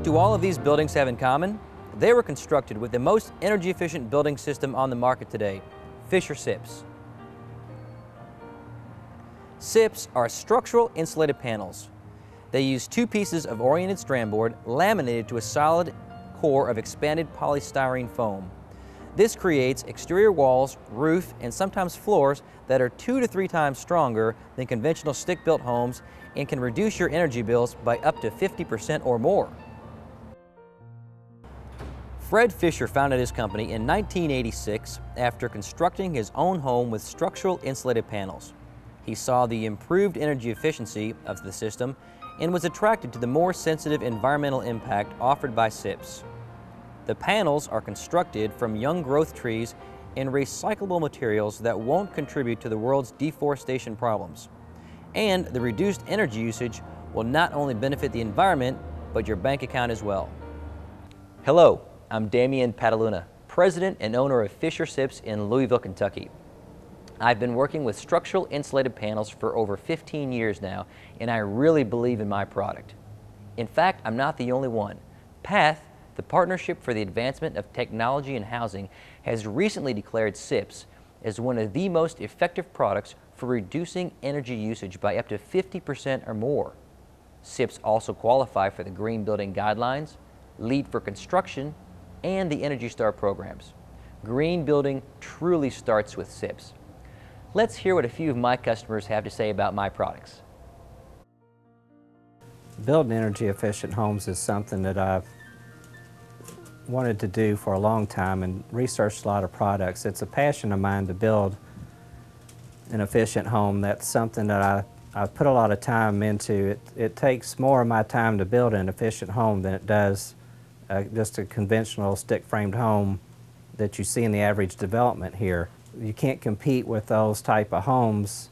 What do all of these buildings have in common? They were constructed with the most energy-efficient building system on the market today, FischerSIPS. SIPs are structural insulated panels. They use two pieces of oriented strand board laminated to a solid core of expanded polystyrene foam. This creates exterior walls, roof, and sometimes floors that are 2 to 3 times stronger than conventional stick-built homes and can reduce your energy bills by up to 50% or more. Fred Fischer founded his company in 1986 after constructing his own home with structural insulated panels. He saw the improved energy efficiency of the system and was attracted to the more sensitive environmental impact offered by SIPs. The panels are constructed from young growth trees and recyclable materials that won't contribute to the world's deforestation problems. And the reduced energy usage will not only benefit the environment, but your bank account as well. Hello, I'm Damian Pataluna, President and owner of FischerSIPS in Louisville, Kentucky. I've been working with structural insulated panels for over 15 years now, and I really believe in my product. In fact, I'm not the only one. PATH, the Partnership for the Advancement of Technology in Housing, has recently declared SIPS as one of the most effective products for reducing energy usage by up to 50% or more. SIPs also qualify for the Green Building Guidelines, LEED for Construction, and the Energy Star programs. Green building truly starts with SIPs. Let's hear what a few of my customers have to say about my products. Building energy efficient homes is something that I've wanted to do for a long time and researched a lot of products. It's a passion of mine to build an efficient home. That's something that I put a lot of time into. It takes more of my time to build an efficient home than it does just a conventional stick-framed home that you see in the average development here. You can't compete with those type of homes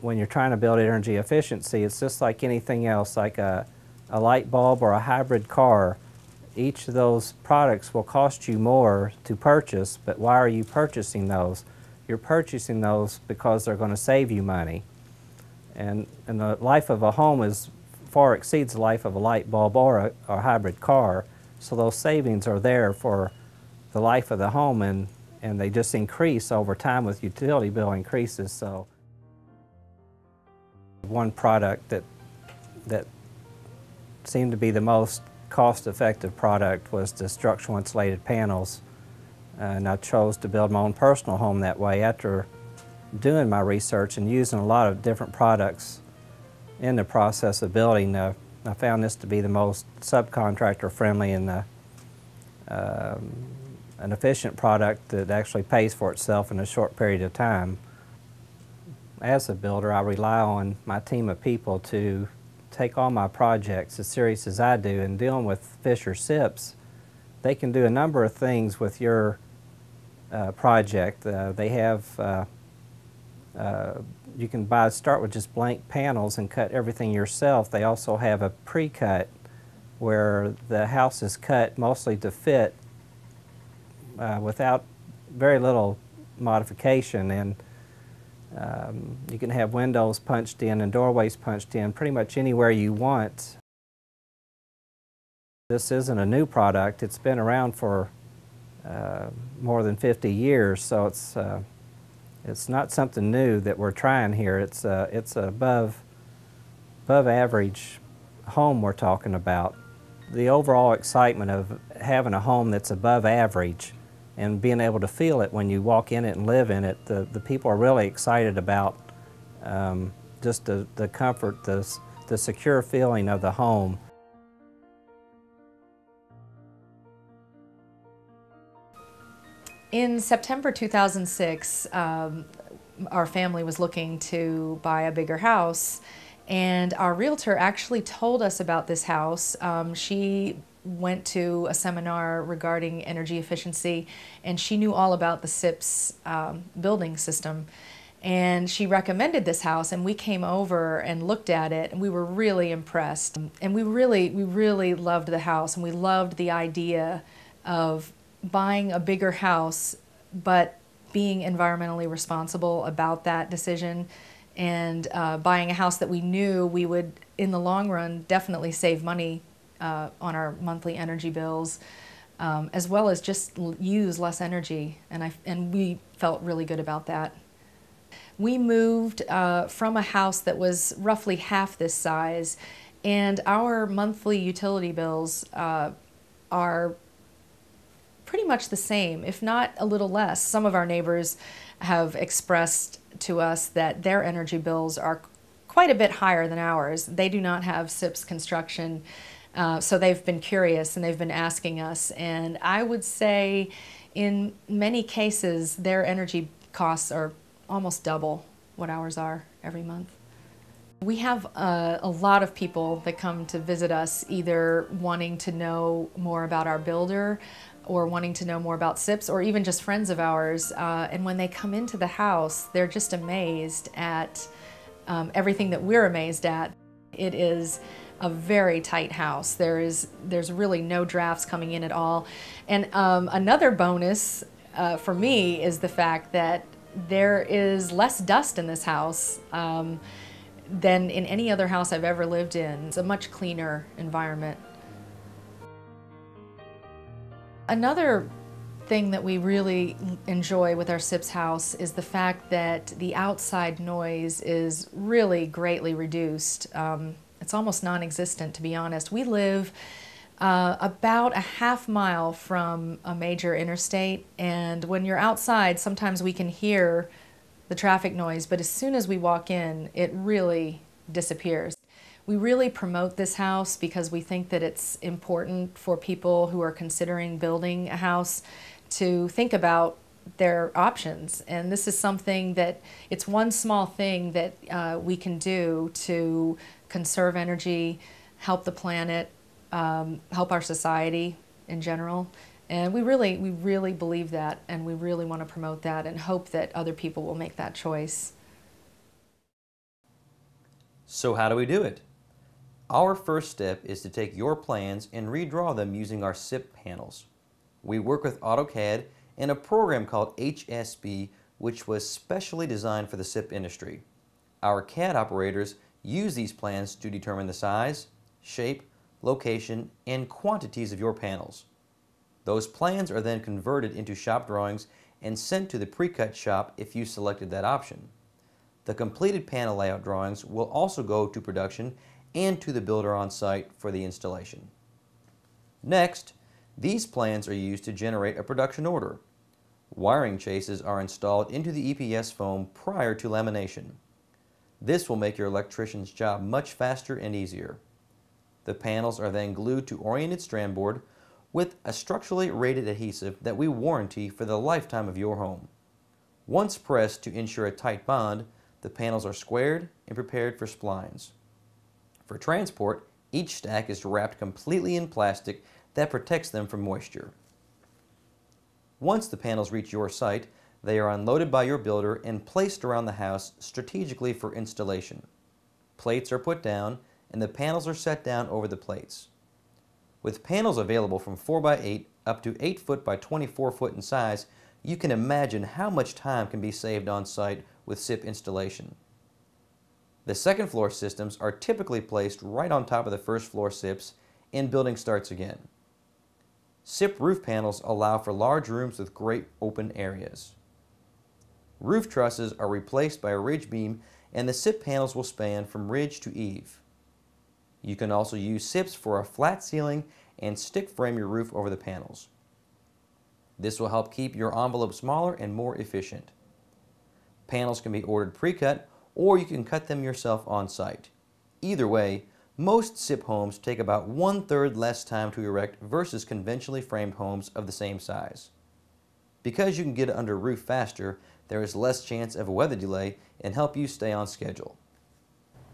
when you're trying to build energy efficiency. It's just like anything else, like a light bulb or a hybrid car. Each of those products will cost you more to purchase, but why are you purchasing those? You're purchasing those because they're going to save you money. And the life of a home far exceeds the life of a light bulb or a hybrid car, so those savings are there for the life of the home, and they just increase over time with utility bill increases. So one product that seemed to be the most cost-effective product was the structural insulated panels, and I chose to build my own personal home that way. After doing my research and using a lot of different products in the process of building, I found this to be the most subcontractor friendly and an efficient product that actually pays for itself in a short period of time. As a builder, I rely on my team of people to take all my projects as serious as I do. And dealing with FischerSIPS, they can do a number of things with your project. They have you can start with just blank panels and cut everything yourself. They also have a pre-cut where the house is cut mostly to fit without very little modification, and you can have windows punched in and doorways punched in pretty much anywhere you want. This isn't a new product. It's been around for more than 50 years, so it's not something new that we're trying here. It's above average home we're talking about. The overall excitement of having a home that's above average and being able to feel it when you walk in it and live in it, the people are really excited about just the comfort, the secure feeling of the home. In September 2006, our family was looking to buy a bigger house, and our realtor actually told us about this house. She went to a seminar regarding energy efficiency, and she knew all about the SIPS building system. And she recommended this house, and we came over and looked at it, and we were really impressed. And we really loved the house, and we loved the idea of buying a bigger house, but being environmentally responsible about that decision, and buying a house that we knew we would, in the long run, definitely save money on our monthly energy bills, as well as just use less energy, and we felt really good about that. We moved from a house that was roughly half this size, and our monthly utility bills are pretty much the same, if not a little less. Some of our neighbors have expressed to us that their energy bills are quite a bit higher than ours. They do not have SIPS construction, so they've been curious and they've been asking us, and I would say in many cases their energy costs are almost double what ours are every month. We have a lot of people that come to visit us, either wanting to know more about our builder or wanting to know more about SIPS, or even just friends of ours. And when they come into the house, they're just amazed at everything that we're amazed at. It is a very tight house. There's really no drafts coming in at all. And another bonus for me is the fact that there is less dust in this house than in any other house I've ever lived in. It's a much cleaner environment. Another thing that we really enjoy with our SIPS house is the fact that the outside noise is really greatly reduced. It's almost non-existent, to be honest. We live about a half mile from a major interstate, and when you're outside, sometimes we can hear the traffic noise, but as soon as we walk in, it really disappears. We really promote this house because we think that it's important for people who are considering building a house to think about their options. And this is something that, it's one small thing that we can do to conserve energy, help the planet, help our society in general. And we really believe that, and we really want to promote that and hope that other people will make that choice. So how do we do it? Our first step is to take your plans and redraw them using our SIP panels. We work with AutoCAD and a program called HSB, which was specially designed for the SIP industry. Our CAD operators use these plans to determine the size, shape, location, and quantities of your panels. Those plans are then converted into shop drawings and sent to the pre-cut shop if you selected that option. The completed panel layout drawings will also go to production and to the builder on site for the installation. Next, these plans are used to generate a production order. Wiring chases are installed into the EPS foam prior to lamination. This will make your electrician's job much faster and easier. The panels are then glued to oriented strand board with a structurally rated adhesive that we warranty for the lifetime of your home. Once pressed to ensure a tight bond, the panels are squared and prepared for splines. For transport, each stack is wrapped completely in plastic that protects them from moisture. Once the panels reach your site, they are unloaded by your builder and placed around the house strategically for installation. Plates are put down and the panels are set down over the plates. With panels available from 4x8 up to 8 foot by 24 foot in size, you can imagine how much time can be saved on site with SIP installation. The second floor systems are typically placed right on top of the first floor SIPs and building starts again. SIP roof panels allow for large rooms with great open areas. Roof trusses are replaced by a ridge beam and the SIP panels will span from ridge to eave. You can also use SIPs for a flat ceiling and stick frame your roof over the panels. This will help keep your envelope smaller and more efficient. Panels can be ordered pre-cut or you can cut them yourself on site. Either way, most SIP homes take about 1/3 less time to erect versus conventionally framed homes of the same size. Because you can get it under roof faster, there is less chance of a weather delay and help you stay on schedule.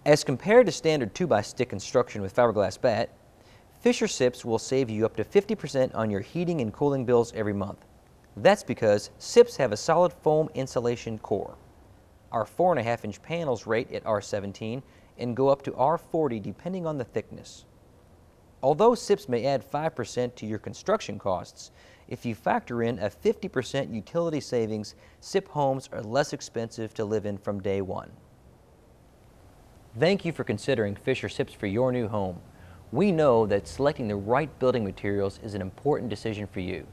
As compared to standard 2x stick construction with fiberglass bat, FischerSIPS will save you up to 50% on your heating and cooling bills every month. That's because SIPs have a solid foam insulation core. Our 4.5-inch panels rate at R17 and go up to R40 depending on the thickness. Although SIPs may add 5% to your construction costs, if you factor in a 50% utility savings, SIP homes are less expensive to live in from day one. Thank you for considering FischerSIPS for your new home. We know that selecting the right building materials is an important decision for you.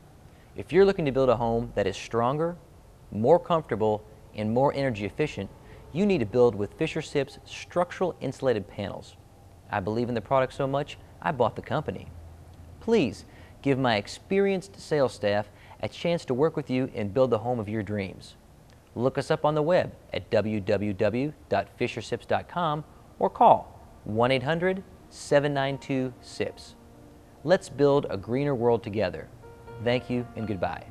If you're looking to build a home that is stronger, more comfortable, and more energy efficient, you need to build with FischerSIPS structural insulated panels. I believe in the product so much, I bought the company. Please give my experienced sales staff a chance to work with you and build the home of your dreams. Look us up on the web at www.FischerSIPS.com or call 1-800-792-SIPS. Let's build a greener world together. Thank you and goodbye.